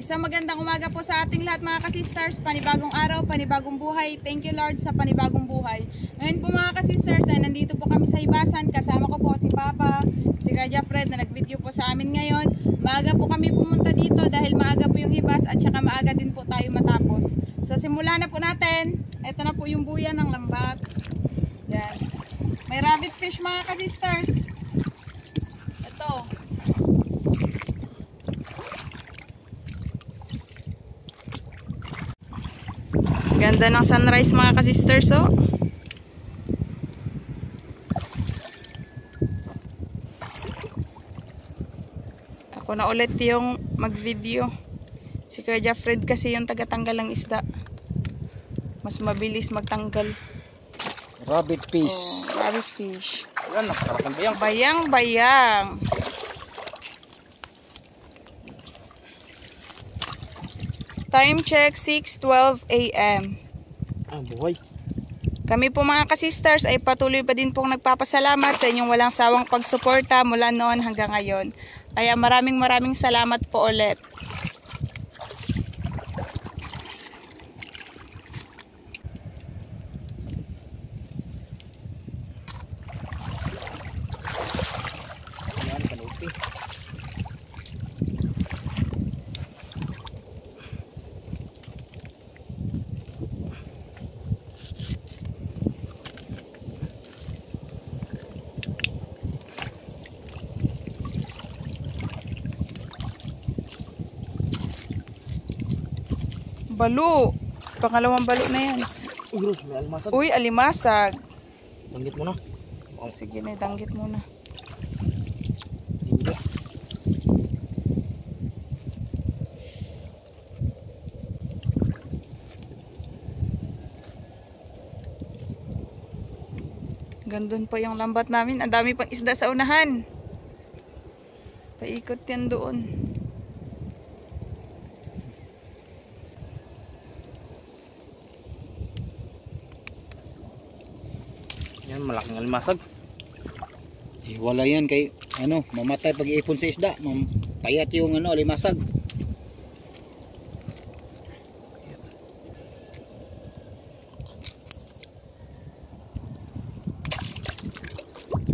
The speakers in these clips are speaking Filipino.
Isang magandang umaga po sa ating lahat mga ka-sisters. Panibagong araw, panibagong buhay. Thank you Lord sa panibagong buhay. Ngayon po mga ka-sisters ay nandito po kami sa hibasan. Kasama ko po si Papa, si Kuya Fred na nag-video po sa amin ngayon. Maaga po kami pumunta dito dahil maaga po yung hibas at saka maaga din po tayo matapos. So simulan na po natin. Ito na po yung buya ng lambat. Yan. May rabbit fish mga ka-sisters. Ito. Ganda ng sunrise mga ka-sisters, oh. Ako na ulit yung mag-video. Si Kuya Fred kasi yung tagatanggal ng isda. Mas mabilis magtanggal. Rabbit fish. Oh, rabbit fish. Yan, nakakarakan bayang. Bayang-bayang. Time check 6:12 AM. Ah, buhay. Kami po mga ka-sisters ay patuloy pa din pong nagpapasalamat sa inyong walang sawang pagsuporta mula noon hanggang ngayon. Kaya maraming salamat po ulit. Yan, kalupi. Balo. Pangalawang balo na yan. Uy, may almasag. Uy, alimasag. Danggit mo na. Oh, sige na, danggit muna. Dito. Gandun pa yung lambat namin. Ang dami pang isda sa unahan. Paikot yan doon. Yan, malaking almasag. Wala yan kay ano, mamatay pag iipon sa isda, payat yung ano, alimasag.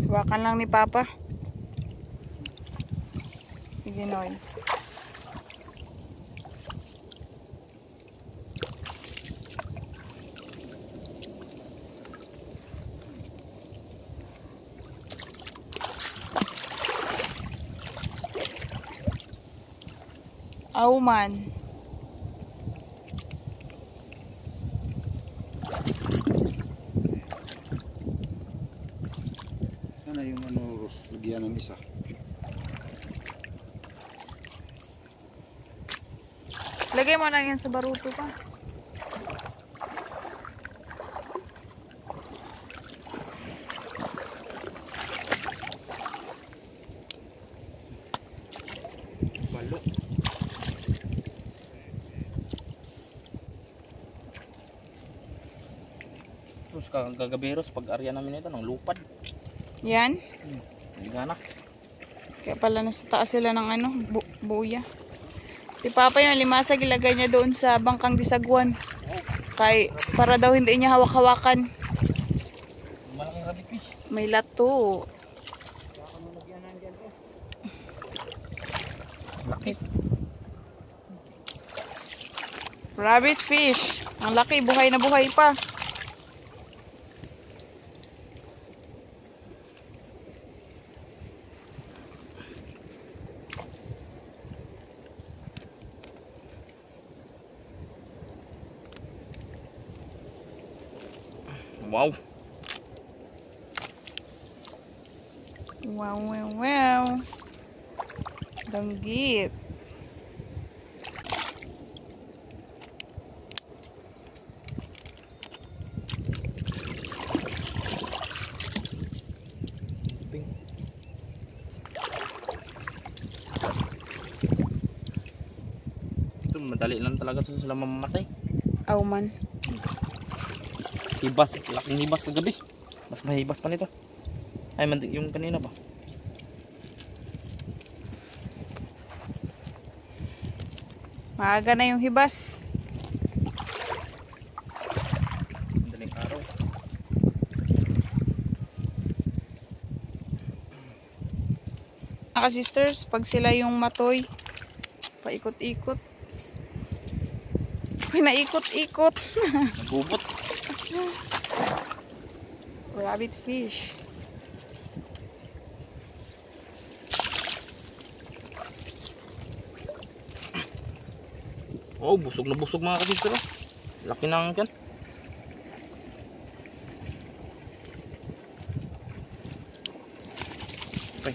Hawakan lang ni Papa. Sige, Noy. Auman. Sana yung ano, Ros, lagyan ng isa. Lagay mo na yan sa baruto pa. Balo. Terus kagabiros pag area namin ito ng lupad. Yan. Liga na. Kaya pala nasa taas sila ng ano, buya. Si Papa yung limasag ilagay niya doon sa bangkang disagwan. Kay para daw hindi niya hawak-hawakan. Malaking rabbit fish. May lato. Laki. Rabbit fish. Ang laki, buhay na buhay pa. Wow. Wow, wow, wow. Danggit. Ito madali lang talaga sila mamamatay. Auman. Hibas, laking hibas kagabi. Mas mahibas pa nito. Ay, yung kanina ba? Maaga na yung hibas. Daling araw. Mga sisters, pag sila yung matoy, paikot-ikot. Pinaikot-ikot. Nagubot. Rabbit fish. Oh, busog na busog mga kapitero. Laki na yan. Okay.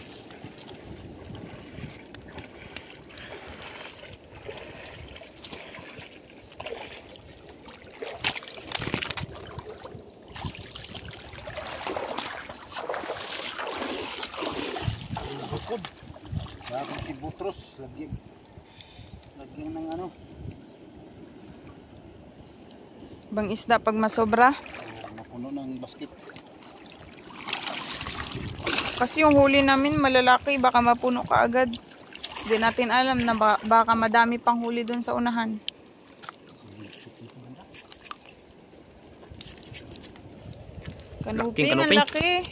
Bukod. Bakit si Butros lagyan ng ano. Bang isda pag masobra. Mapuno ng basket. Kasi yung huli namin malalaki, baka mapuno ka agad. Hindi natin alam na baka madami pang huli dun sa unahan. Kanuping, ang laki.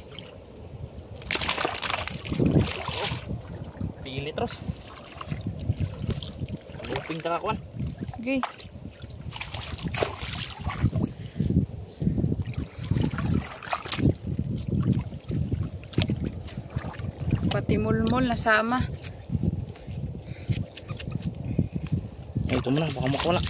3 litros. Luping kakakuan. Okay. Pati mulmol nasama. Ay, ito mo na, baka makawala.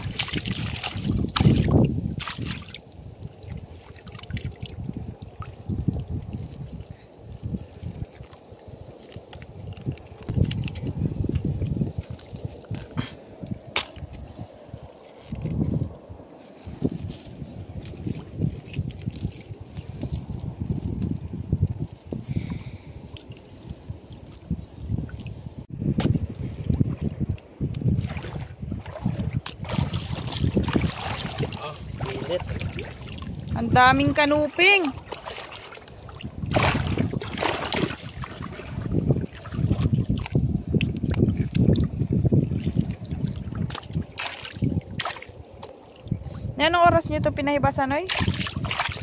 Ang daming kanuping. Anong oras nyo ito pinahibasan, oy?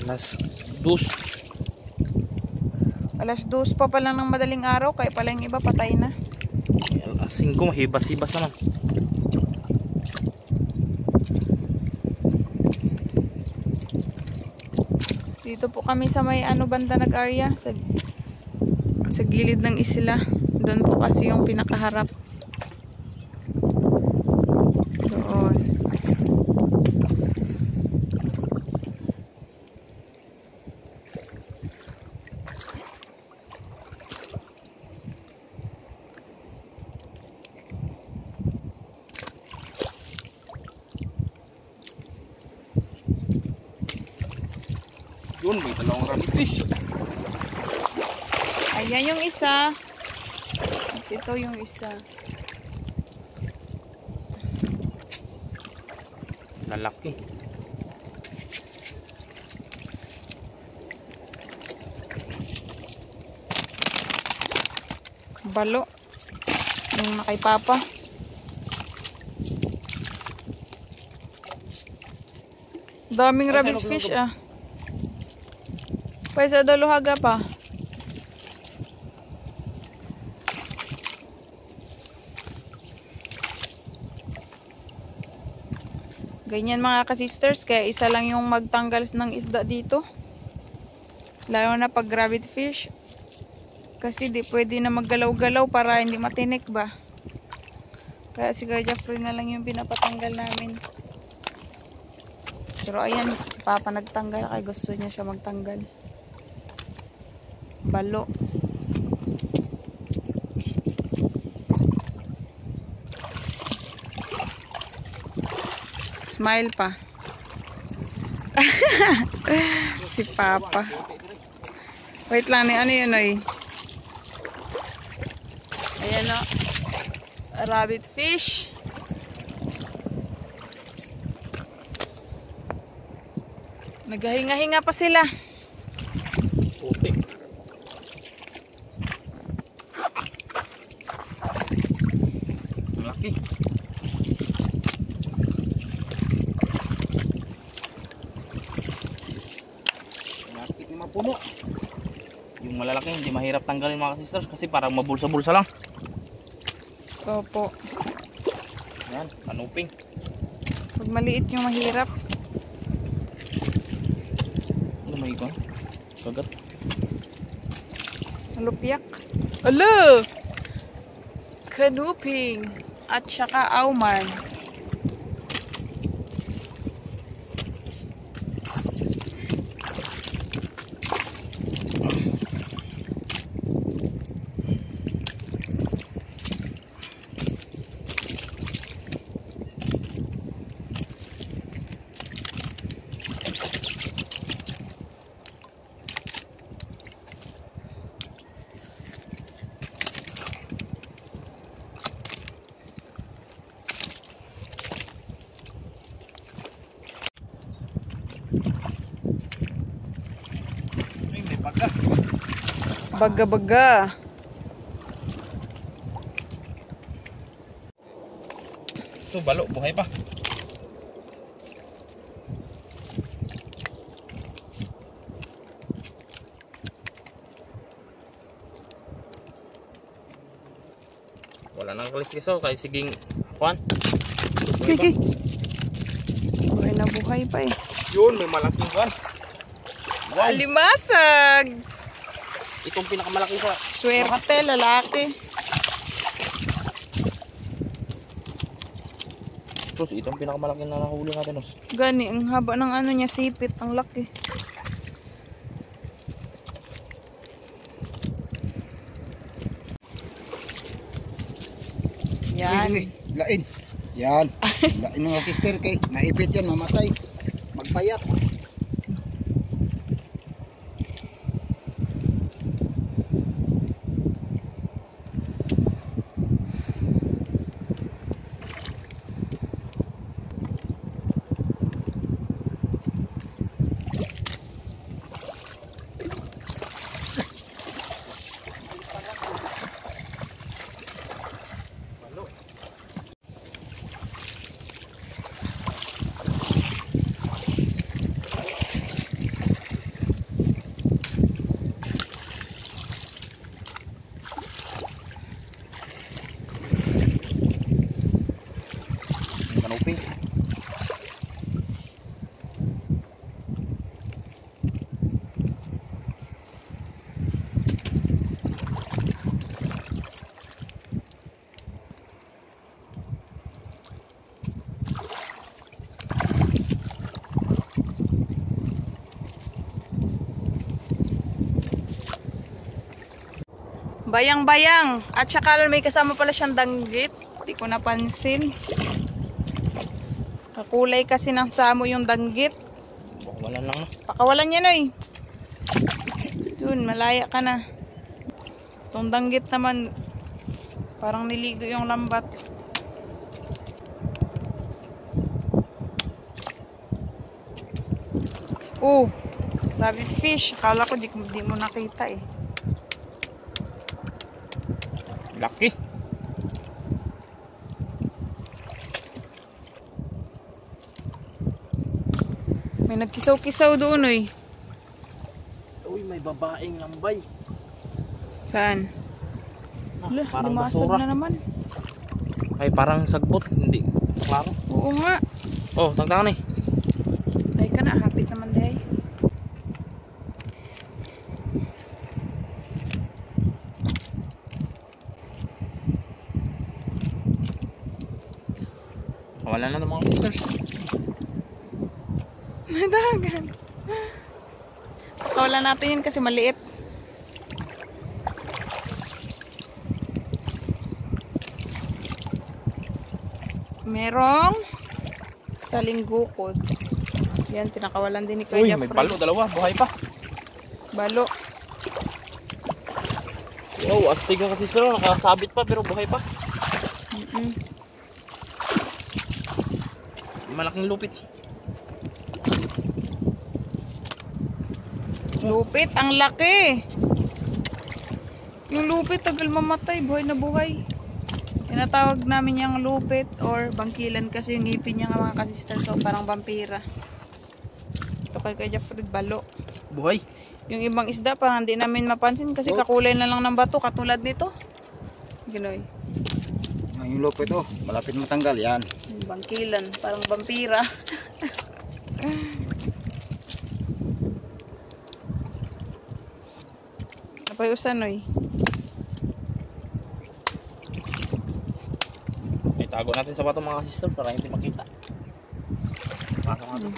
Alas 2. Alas 2 pa pala ng madaling araw, kaya pala yung iba patay na. Alas 5, mahibas-hibas naman. Dito po kami sa may banda nag-area, sa gilid ng isla. Doon po kasi yung pinakaharap. Doon. Yun, may dalawang rabbit fish. Ayan yung isa. At ito yung isa. Lalaki. Balo. Yung na kay Papa. Daming rabbit fish ah. Paisa daluhaga pa. Ganyan mga ka-sisters, kaya isa lang yung magtanggal ng isda dito. Lalo na pag rabbit fish. Kasi di pwede na maggalaw-galaw para hindi matinik ba. Kaya si Kuya Jeffrey na lang yung pinapatanggal namin. Pero ayan, si Papa nagtanggal kaya gusto niya siya magtanggal. Balo. Smile pa. Si Papa. Wait lang, ano yun ay? Ayan o. Rabbit fish. Naghahinga-hinga pa sila. Puti. Malaki. puno. Yung malalaki hindi mahirap tanggalin mga sisters kasi parang mabulsa-bulsa lang. Opo. Yan, kanuping. Pag maliit yung mahirap. Ano may ikaw? Kagat. Malupyak. Ala! Kanuping. At saka auman. Ay, may baga. Baga-baga. Ito, balo, buhay pa. Wala nang kalis-kisaw, kaya siging kuhan. Okay. Buhay na buhay pa eh. Yun, may malaking kuhan. Wow, Alimasag! itong pinakamalaki sa Swerte, lalaki. Sus, itong pinakamalaki na nahuli natin. Os. Gani, ang haba ng ano niya, sipit, ang laki. Yan. Uy, lain. Yan. Lain mga sister kay naipit yan, mamatay. Magpayat. kanuping. Bayang-bayang. At saka may kasama pala siyang danggit. Hindi ko napansin. Kakulay kasi ng samo yung danggit. Wala lang na. Pakawalan niya, Noy. Yun, malaya ka na. Itong danggit naman, parang niligo yung lambat. Oh, rabbit fish. Akala ko di mo nakita eh. Laki. May nagkisaw-kisaw doon, Noy. Uy, may babaeng lambay. Saan? Wala, Parang lumasag basura. na naman. Ay, parang sagbot. Hindi. Klaro. Oo nga. Oh, tangtangan eh. Ay ka na, hapit naman day. Wala na ng mga sisters. Nadagan. Wala natin yun kasi maliit. Merong salinggukod. Yan, tinakawalan din ni Uy, Kuya may Jeffrey. balo. Dalawa. Buhay pa. Balo. Wow, astig nga kasi sister. Nakasabit pa pero buhay pa. Malaking lupit. Lupit, ang laki. Yung lupit, tagal mamatay. Buhay na buhay. Tinatawag namin yung lupit or bangkilan kasi yung ngipin niya nga mga kasister. So, parang vampira. Ito kay Kuya Fred, balo. Buhay. Yung ibang isda parang hindi namin mapansin kasi kakulay na lang ng bato katulad nito. Ginoy. Yung lupit oh, malapit matanggal yan. Yung bangkilan, parang vampira. Apay usanoy. Itago natin sa bato mga sister para hindi makita. Pasok natin.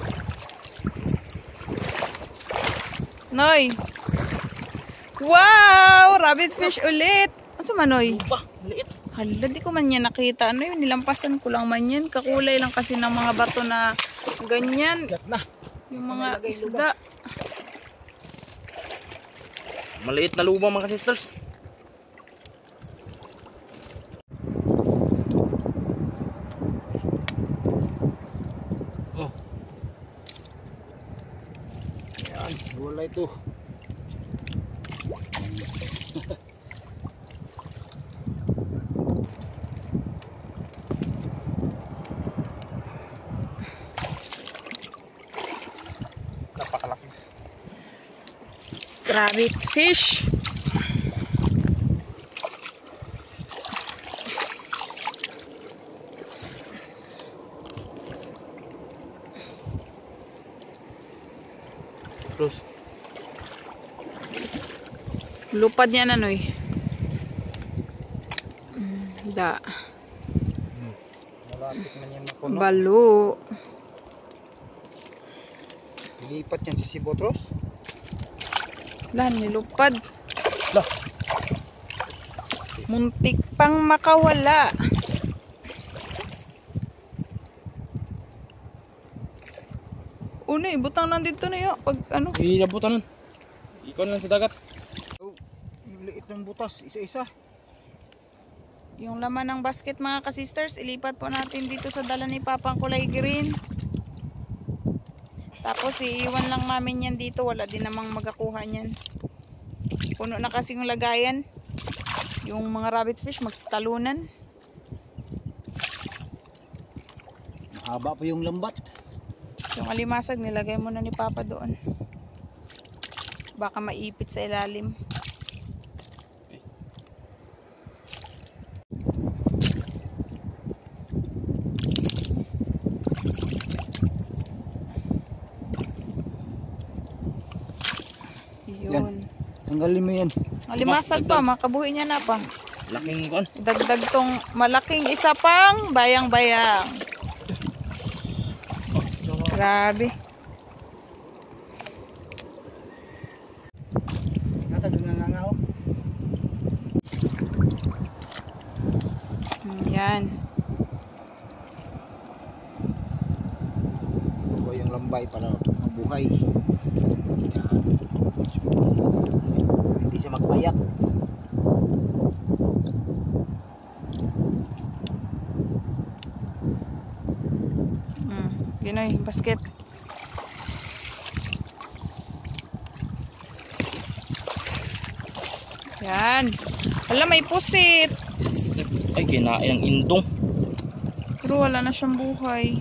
Noy. Wow! Rabbit fish ulit. Ano sa manoy? Ba, liit. Hala, di ko man yan nakita. Ano yun? Nilampasan ko lang man yan. Kakulay lang kasi ng mga bato na ganyan. Na. Yung mga isda. Maliit na lubang mga sisters. Oh. Yan, wala ito. Napakalaki. Rabbit fish. Terus. Lupad niya na noy. Da. Malapit man yan mapuno. Balo. Ilipat yan sa Sibotros. Lan, nilupad. Lah. Muntik pang makawala. Una, ibutang nandito na yun. Pag ano. Inabutan nun. Ikon lang sa dagat. Oh, yung liit ng butas, isa-isa. Yung laman ng basket mga kasisters, ilipat po natin dito sa dala ni Papang kulay green. Tapos iiwan lang namin yan dito, wala din namang magakuha niyan. Puno na kasi yung lagayan. Yung mga rabbit fish magsatalunan. Mahaba pa yung lambat. Yung alimasag nilagay mo na ni Papa doon. Baka maipit sa ilalim. Yun. Tanggalin mo yan. Alimasag pa, makabuhi niya na pa. Laking kon. Dagdag tong malaking isa pang bayang-bayang. Grabe. Nakaganganga oh. Yan. Ito yung lambay para mabuhay. Yan. Hindi siya magpayak. Ginoy, basket. Yan. Wala, may pusit. Ay, kinain ang indong. Pero wala na siyang buhay.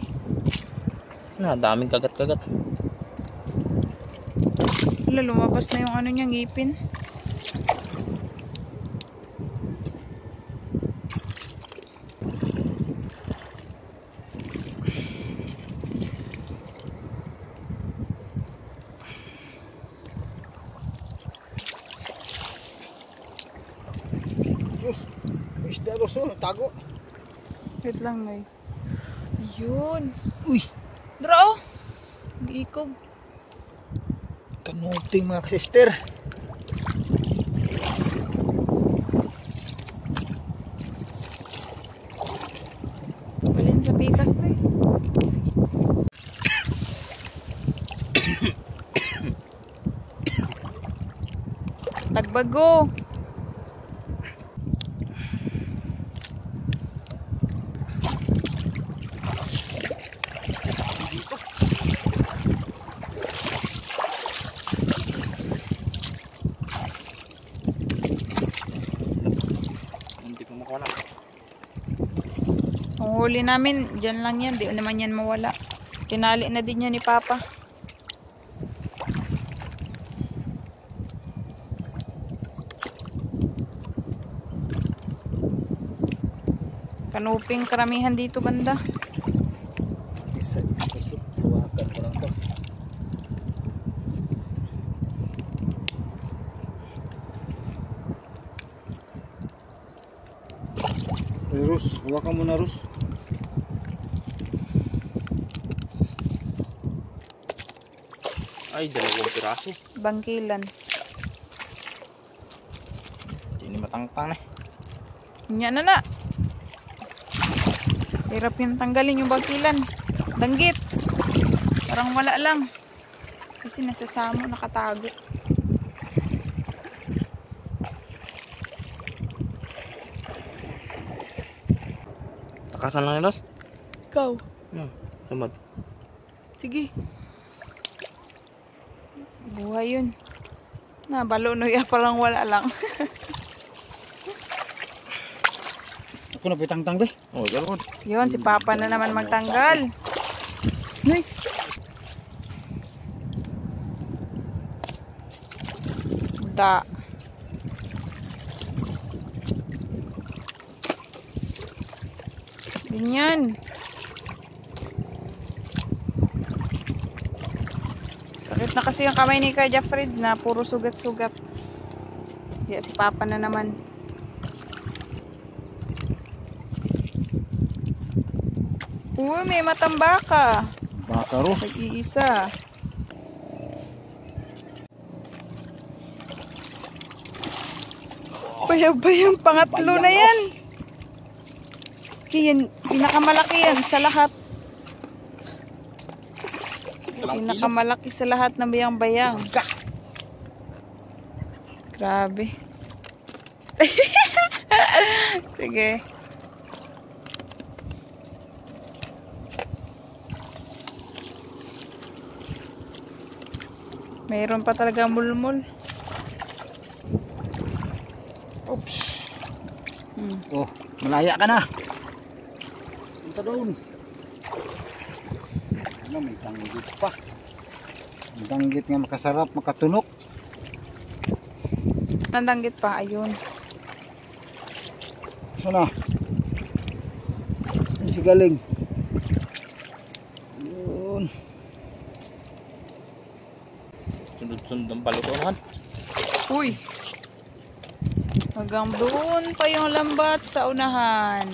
Na, daming kagat-kagat. Wala, lumabas na yung ano niya, ngipin. Isda roso, tago. Wait lang, may. Yun. Uy, Dra, oh. Ikog. kanuping mga sister. Balin sa pikas to eh. Tagbago. Hindi ko makuha na. Ang huli namin, dyan lang yan. Di naman yan mawala. Tinali na din yan ni Papa. Kanuping karamihan dito banda. Isa ito. Hawakan ko lang to. Rus, hawakan mo na Rus. Ay, 2 piraso. Bangkilan. Hindi matangtang eh. Yan na. Hirap yung tanggalin yung bangkilan. Danggit. Parang wala lang. Kasi nasasamo, nakatago. Takasan lang nilos. Ikaw. Sumad. Sige. Buhay yun. Balo no ya, parang wala lang. Ako na pitang-tang be. Oh, galon. Yun, si Papa na naman magtanggal. Nay. Da. Ganyan. Sakit na kasi yung kamay ni Kuya Fred na puro sugat-sugat. Kaya si Papa na naman. Uy, may matambaka. Baka Rus. Nag-iisa. Bayang pangatlo na yan. Yan, pinakamalaki yan sa lahat. Pinakamalaki sa lahat ng bayang-bayang. Grabe. Sige. Mayroon pa talaga mulmul. Oops. Oh, malaya ka na. Punta doon. Ano, may danggit pa. May danggit nga makasarap, makatunok. Nandanggit pa, ayun. Sana. Ano si galing? Yun. Sundot-sundot ang palutuhan. Uy. Hanggang doon pa yung lambat sa unahan.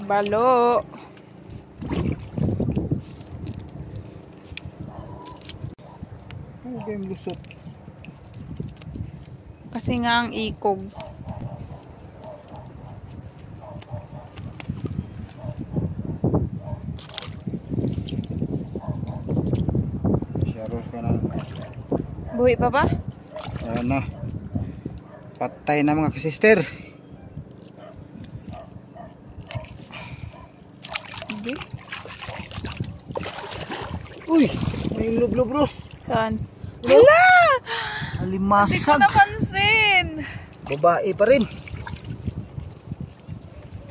Balo. Okay, lusot. Kasi nga ang ikog. Siyaros ka na. Buhay pa ba? Ayan na. Patay na mga kasister. Hindi. Uy, may lublos. Saan? Hala! Hindi ko Alimasag. napansin. Babae pa rin.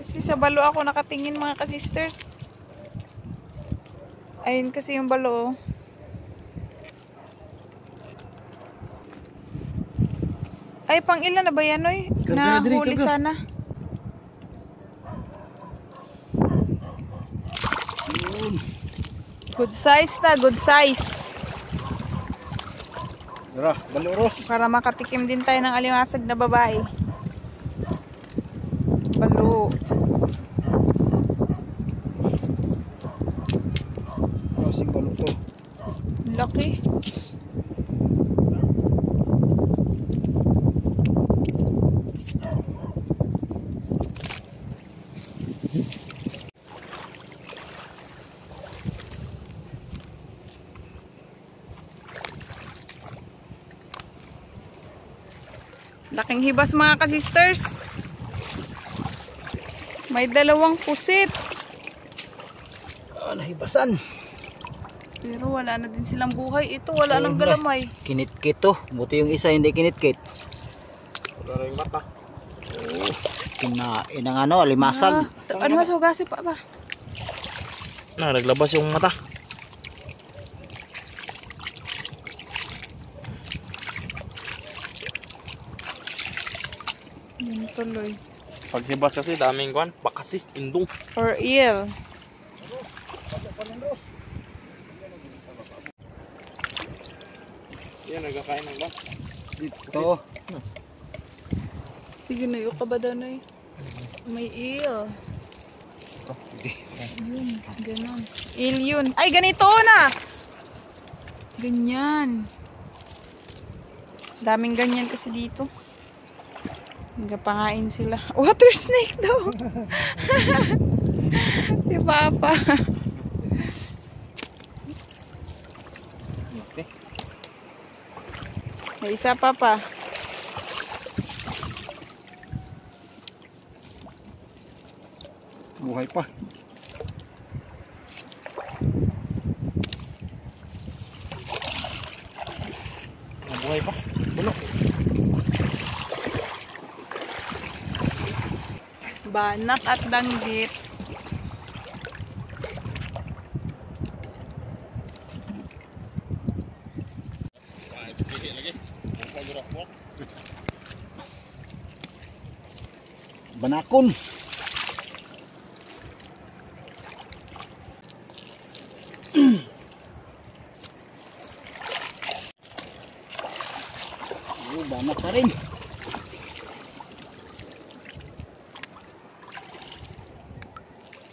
Kasi sa balo ako nakatingin mga ka-sisters. Ayun kasi yung balo. Ay, pang ilan na ba yan, oy? Nahuli sana. Yun. Good size na, good size. Tara, baluros. Para makatikim din tayo ng alimasag na babae. Balo. Klaseng balo to. Laki. Laking hibas mga ka-sisters. May 2 pusit. Nahibasan. Pero wala na din silang buhay. Ito wala nang galamay. Kinitkit to. Buti yung isa hindi kinitkit. Wala rin mata. Oh, kinain ng ano, alimasag. Ano sa hugasin pa ba? Naglabas yung mata. Yun tuloy. Pag hibas kasi daming kuan, bakasi, indong. Or eel. Yan, nagkakain ng ba? Dito. Sige na, yung kabada na eh. May eel. Yun, ganon. Eel yun. Ay, ganito na! Ganyan. Daming ganyan kasi dito. Nagpapangain sila. Water snake daw. Si Papa. Okay. May isa Papa. Buhay pa. Mabuhay pa. Bulo. Banak at danggit. Banakon. Oh, banak pa rin.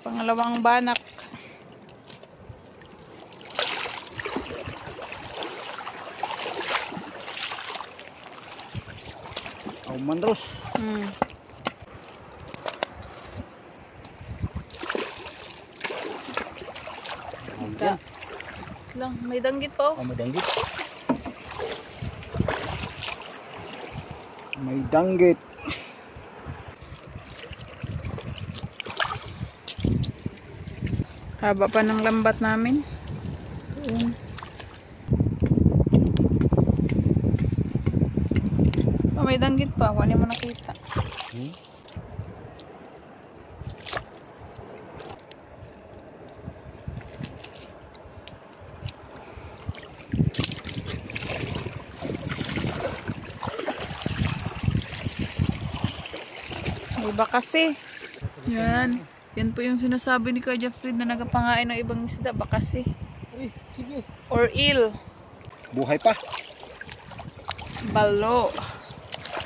Pangalawang banak. Manros. Lang, may danggit pa oh. May danggit. May danggit. Haba pa ng lambat namin. Yun. Oh, may danggit pa. Wala mo nakita. May iba kasi. Yan. Yan po yung sinasabi ni Kuya Jeffrey na nagapangain ng ibang isda. Bakasi. Or eel. Buhay pa. Balo.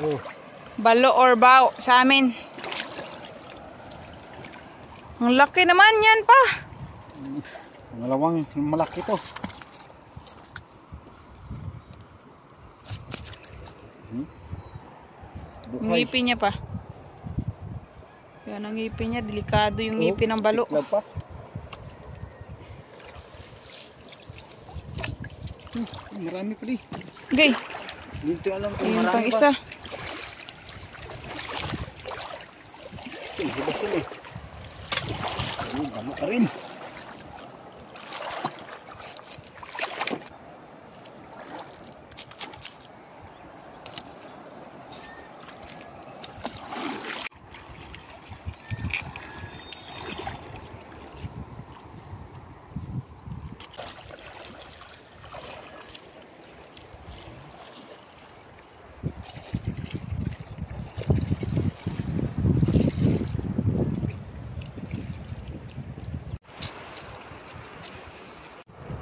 Oh. Balo or bao sa amin. Ang laki naman yan pa. Pangalawang malaki to. Yung ngipin niya pa. Yan ang ngipin niya. Delikado yung ngipin ng balo. Pa. Marami pa di. Okay. Dito alam kung Ayun marami pang pa. isa. Sige, sila eh. Ayun, gamo pa rin.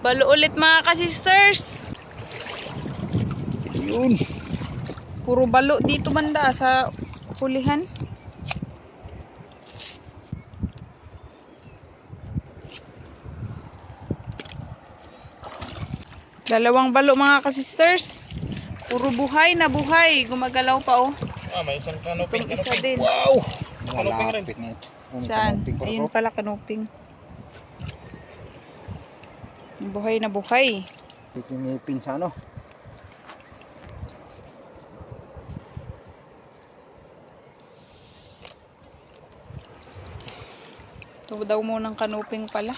Balo ulit mga ka-sisters. Yun. Puro balo dito banda sa hulihan. Dalawang balo mga ka-sisters. Puro buhay na buhay. Gumagalaw pa oh. May isang kanoping. Itong isa din. Wow. Kanuping rin. Malapit na ito. Saan? Kanuping pa Ayun to. pala kanuping. Buhay na buhay. Ito yung ngipin sa ano. Ito daw munang kanuping pala.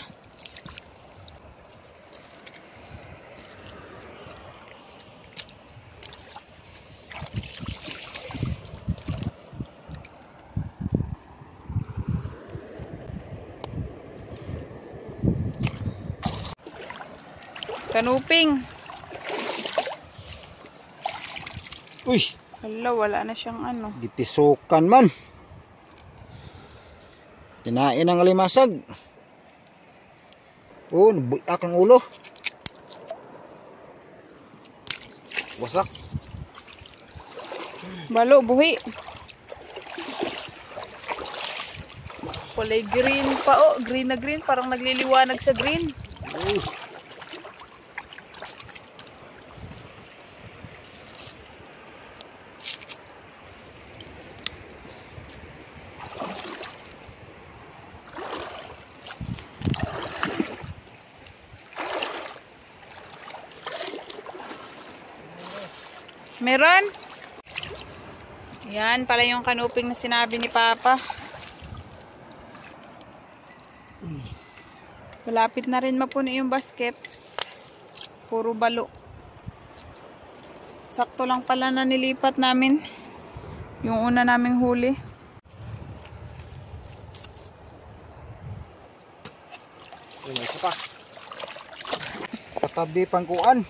Kanuping. Uy, Hala, wala na siyang ano. gipisukan man. Kinain ang alimasag. Oh, nabuyak ang ulo. Wasak. Balo, buhi. Kulay green pa. Oh, green na green. Parang nagliliwanag sa green. Uy. Meron? Yan pala yung kanuping na sinabi ni Papa. Malapit na rin mapuno yung basket. Puro balo. Sakto lang pala na nilipat namin yung una naming huli. Isa pa. Katabi pangkuan.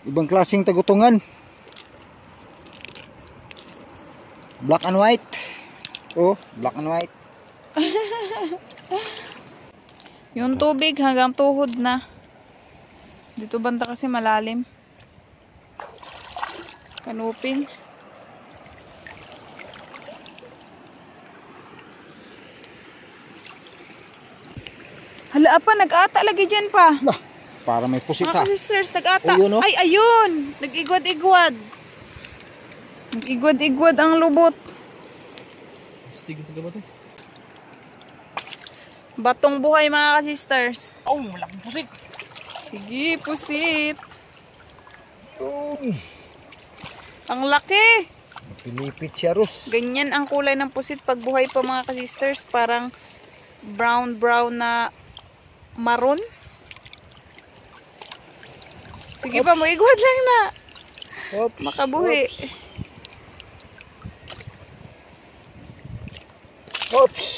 Ibang klaseng tagutungan. Black and white. Oh, black and white. Yung tubig hanggang tuhod na. Dito banda kasi malalim. Kanuping. Hala pa, nag-ata lagi dyan pa. Lah, para may pusit ha. Mga sisters, nag-ata. Oh, yun, oh. Ay, ayun. Nag-igwad-igwad. Nag-igwad-igwad ang lubot. Stigil pa ba ito? Batong buhay mga ka-sisters. Oh, malaking pusit. Sige, pusit. Yun. Ang laki. Pilipit siya, Ros. Ganyan ang kulay ng pusit pag buhay pa mga ka-sisters. Parang brown na maroon. Sige pa, maigwad lang na. Oops. Makabuhi. Oops.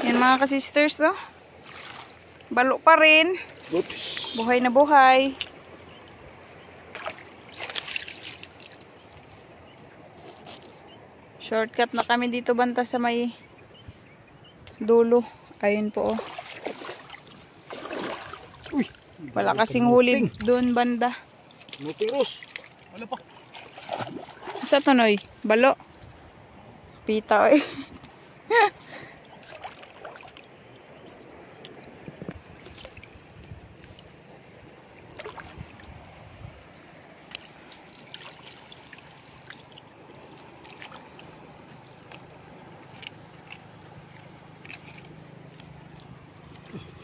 Yan mga ka-sisters, oh. Balo pa rin. Oops. Buhay na buhay. Shortcut na kami dito banta sa may dulo. Ayun po, oh. Uy. Wala kasing huli doon banda. Muting, Ros. Wala pa. Sa tunoy, balo. Pita, eh.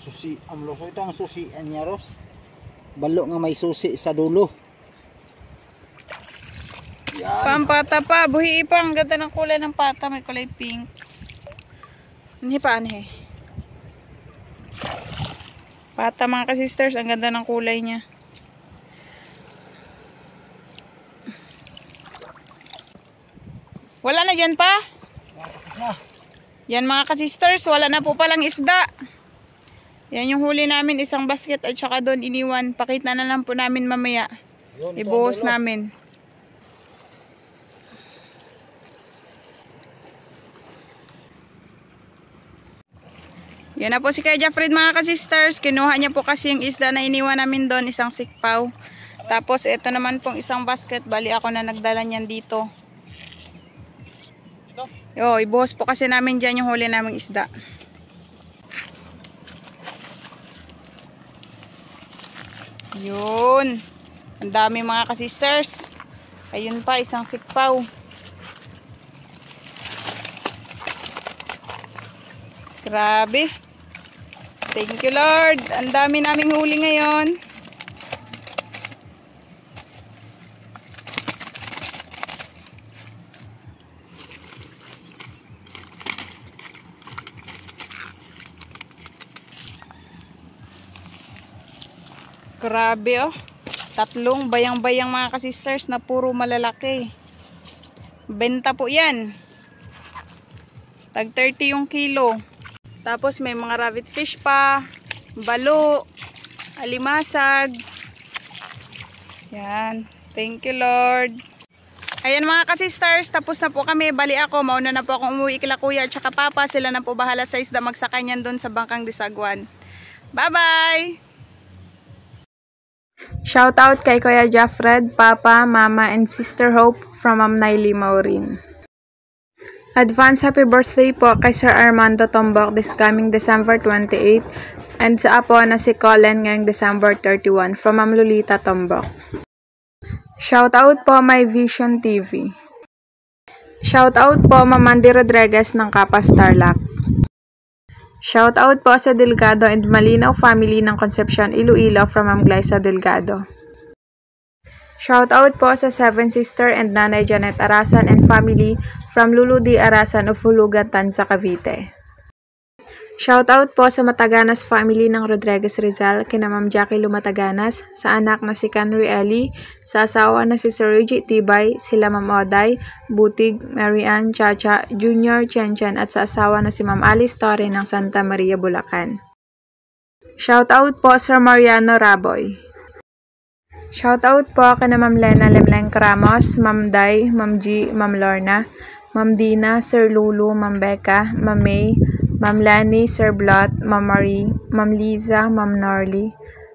Susi, ang loso ito ang susi niya, Ros. Balo nga may susi sa dulo. Yan. Pampata pa, buhi pa. Ang ganda ng kulay ng pata. May kulay pink. Hindi pa, anhe. Pata mga ka-sisters. Ang ganda ng kulay niya. Wala na dyan pa? Yan mga ka-sisters. Wala na po palang isda. Yan yung huli namin. Isang basket at saka doon iniwan. Pakita na lang po namin mamaya. Yun, Ibuhos dulo. namin. Yan na po si Kuya Fred mga ka-sisters. Kinuha niya po kasi yung isda na iniwan namin doon. Isang sikpaw. Tapos ito naman pong isang basket. Bali ako na nagdala niyan dito. Yo, ibuhos po kasi namin dyan yung huli naming isda. Yun. Ang dami mga ka-sisters. Ayun pa, isang sikpaw. Grabe. Thank you Lord. Ang dami naming huli ngayon. Grabe, oh. Tatlong bayang-bayang mga ka-sisters na puro malalaki. Benta po yan. Tag 30 yung kilo. Tapos may mga rabbit fish pa, balo, alimasag. Yan. Thank you, Lord. Ayan mga kasisters, tapos na po kami. Bali ako, mauna na po akong umuwi kila kuya at saka papa. Sila na po bahala sa isda, magsakanyan doon sa bangkang Disagwan. Bye-bye! Shout out kay Kuya Jaffred, Papa, Mama, and Sister Hope from Ma'am Naily Maureen. Advance happy birthday po kay Sir Armando Tombok this coming December 28 and sa apo na si Colin ngayong December 31 from Ma'am Lolita Tombok. Shout out po My Vision TV. Shout out po Ma'am Mandy Rodriguez ng Kapas Tarlac. Shout out po sa Delgado and Malinaw family ng Concepcion Iloilo from Ma'am Glyza Delgado. Shout out po sa Seven Sister and Nanay Janet Arasan and family from Lulu D. Arasan of Hulugan, Tanza, Cavite. Shout out po sa Mataganas family ng Rodriguez Rizal, kina Ma'am Jackie Lumataganas, sa anak na si Canry Ellie, sa asawa na si Sir Reggie Tibay, sila Ma'am Oday, Butig, Mary Ann, Chacha, Junior, Chenchan at sa asawa na si Ma'am Alice Torre ng Santa Maria, Bulacan. Shout out po Sir Mariano Raboy. Shout out po kina Ma'am Lena Lemleng Ramos, Ma'am Day, Ma'am G, Ma'am Lorna, Ma'am Dina, Sir Lulu, Ma'am Becca, Ma'am May, Ma'am Lani, Sir Blot, Ma'am Marie, Ma'am Liza, Ma'am Norly,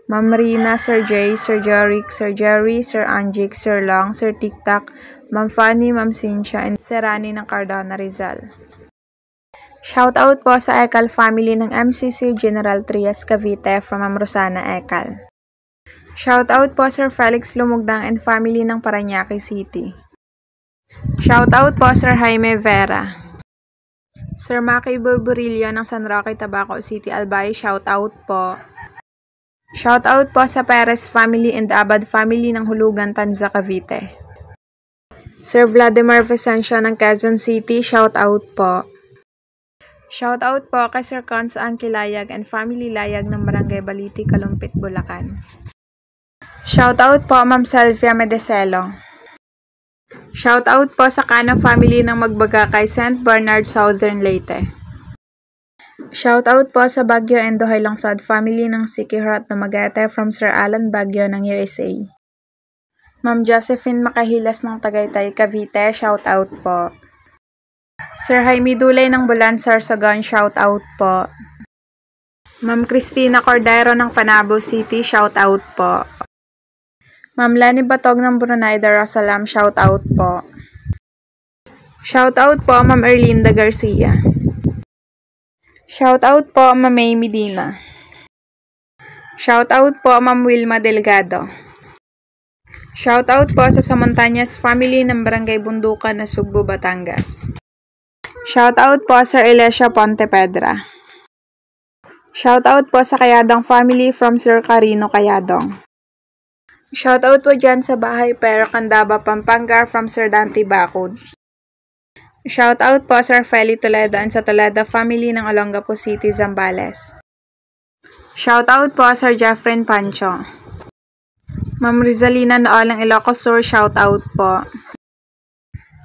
Ma'am Rina, Sir Jay, Sir Jeric, Sir Jerry, Sir Anjik, Sir Long, Sir Tiktak, Ma'am Fanny, Ma'am Cynthia, and Sir Rani ng Cardona Rizal. Shout out po sa Ekal family ng MCC General Trias Cavite from Ma'am Rosana Ekal. Shout out po Sir Felix Lumugdang and family ng Parañaque City. Shout out po Sir Jaime Vera. Sir Maki Burburillo ng San Roque, Tabaco City, Albay, shout out po. Shout out po sa Perez family and Abad family ng Hulugan, Tanza, Cavite. Sir Vladimir Vicencio ng Quezon City, shout out po. Shout out po kay Sir Cons Angkilayag and family Layag ng Barangay Baliti, Kalumpit, Bulacan. Shout out po Ma'am Selvia Medeselo. Shout out po sa Cano family ng Magbaga kay St. Bernard, Southern Leyte. Shout out po sa Baguio and Dohay Longsod family ng Siquijor at Dumaguete from Sir Alan Baguio ng USA. Ma'am Josephine Makahilas ng Tagaytay, Cavite, shout out po. Sir Jaime Dulay ng Bulan, Sorsogon, shout out po. Ma'am Christina Cordero ng Panabo City, shout out po. Ma'am Lani Batog ng Brunei Darussalam, shout out po. Shout out po Ma'am Erlinda Garcia. Shout out po Ma'am May Medina. Shout out po Ma'am Wilma Delgado. Shout out po sa Samontanyas family ng Barangay Bundukan na Sugbo, Batangas. Shout out po Sir Elesio Pontepedra. Shout out po sa Kayadong family from Sir Carino Kayadong. Shout out po dyan sa Bahay Pero Candaba, Pampanga from Sir Dante Bacud. Shout out po Sir Feli Toledo and sa Toledo family ng Olongapo City, Zambales. Shout out po Sir Jeffrey Pancho. Ma'am Rizalina Noolang Ilocos Sur, shout out po.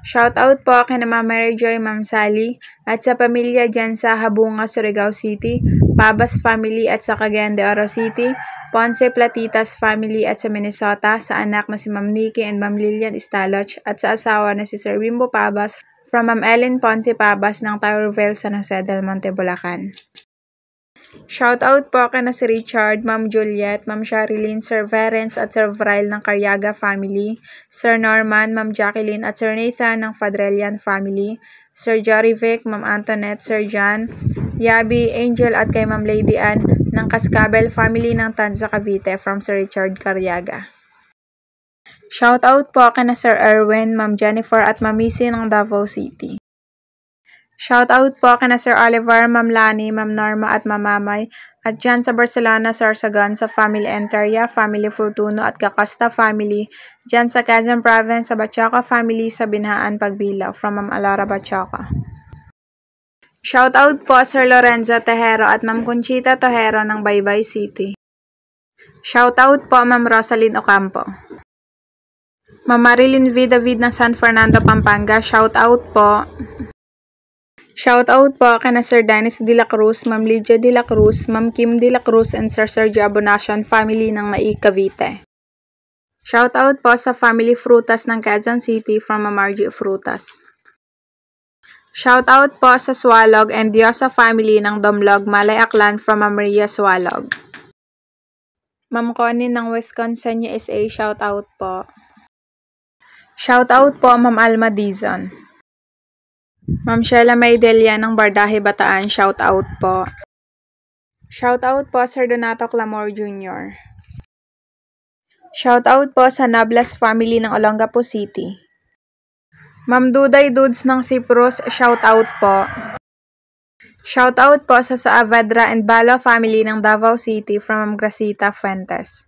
Shout out po kay Ma'am Mary Joy, Ma'am Sally at sa pamilya dyan sa Habunga, Surigao City, Pabas family at sa Cagayan de Oro City, Ponce Platitas family at sa Minnesota, sa anak na si Ma'am Nikki and Ma'am Lilian Istaloch at sa asawa na si Sir Bimbo Pabas from Ma'am Ellen Ponce Pabas ng Taurville, San Jose del Monte, Bulacan. Shout out po kay na si Richard, Ma'am Juliet, Ma'am Sharilyn, Sir Verence at Sir Vrail ng Caryaga family, Sir Norman, Ma'am Jacqueline at Sir Nathan ng Fadrelian family, Sir Jorivic, Ma'am Antoinette, Sir John, Yabi, Angel at kay Ma'am Lady Ann ng Cascabel family ng Tanza, Cavite from Sir Richard Caryaga. Shout out po kay na Sir Erwin, Ma'am Jennifer at Ma'am Missy ng Davao City. Shout out po kay na Sir Oliver, Ma'am Lani, Ma'am Norma at Ma'am Mamay at dyan sa Barcelona, Sorsogon sa family Enteria, family Fortuno at Kakasta family, dyan sa Quezon Province sa Bachoca family sa Binhaan, Pagbilao from Ma'am Alara Bachoca. Shout out po Sir Lorenzo Tejero at Ma'am Conchita Tejero ng Baybay City. Shout out po Ma'am Rosalyn Ocampo. Ma'am Marilyn V. David ng San Fernando, Pampanga, shout out po. Shout out po kana Sir Dennis de la Cruz, Ma'am Lydia de la Cruz, Ma'am Kim de la Cruz, and Sir Sergio Abonacion, family ng Nai, Cavite. Shout out po sa family Frutas ng Quezon City from Ma'am Margie Frutas. Shout out po sa Swalog and Diosa family ng Domlog, Malay Aklan from Ma'am Maria Swalog. Ma'am Connie ng Wisconsin, USA, shout out po. Shout out po Ma'am Alma Dizon. Ma'am Sheila Maydelia ng Bardahe, Bataan, shout out po. Shout out po Sir Donato Clamor Jr. Shout out po sa Nables family ng Olongapo City. Ma'am Duday Dudes ng Cyprus, shout out po. Shout out po sa Saavedra and Balo family ng Davao City from Ma'am Gracita Fuentes.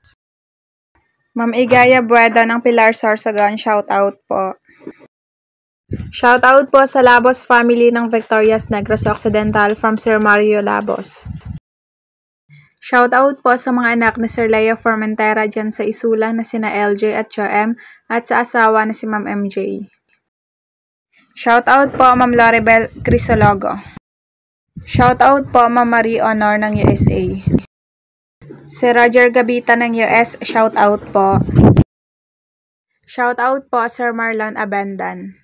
Ma'am Igaya Bueda ng Pilar Sorsogon, shout out po. Shout out po sa Labos family ng Victorias Negros Occidental from Sir Mario Labos. Shout out po sa mga anak ni Sir Leo Formentera dyan sa Isula na sina LJ at Joem at sa asawa na si Ma'am MJ. Shout out po Ma'am Loribel Crisologo. Shout out po Ma'am Marie Honor ng USA. Si Roger Gabita ng US, shout out po. Shout out po Sir Marlon Abendan.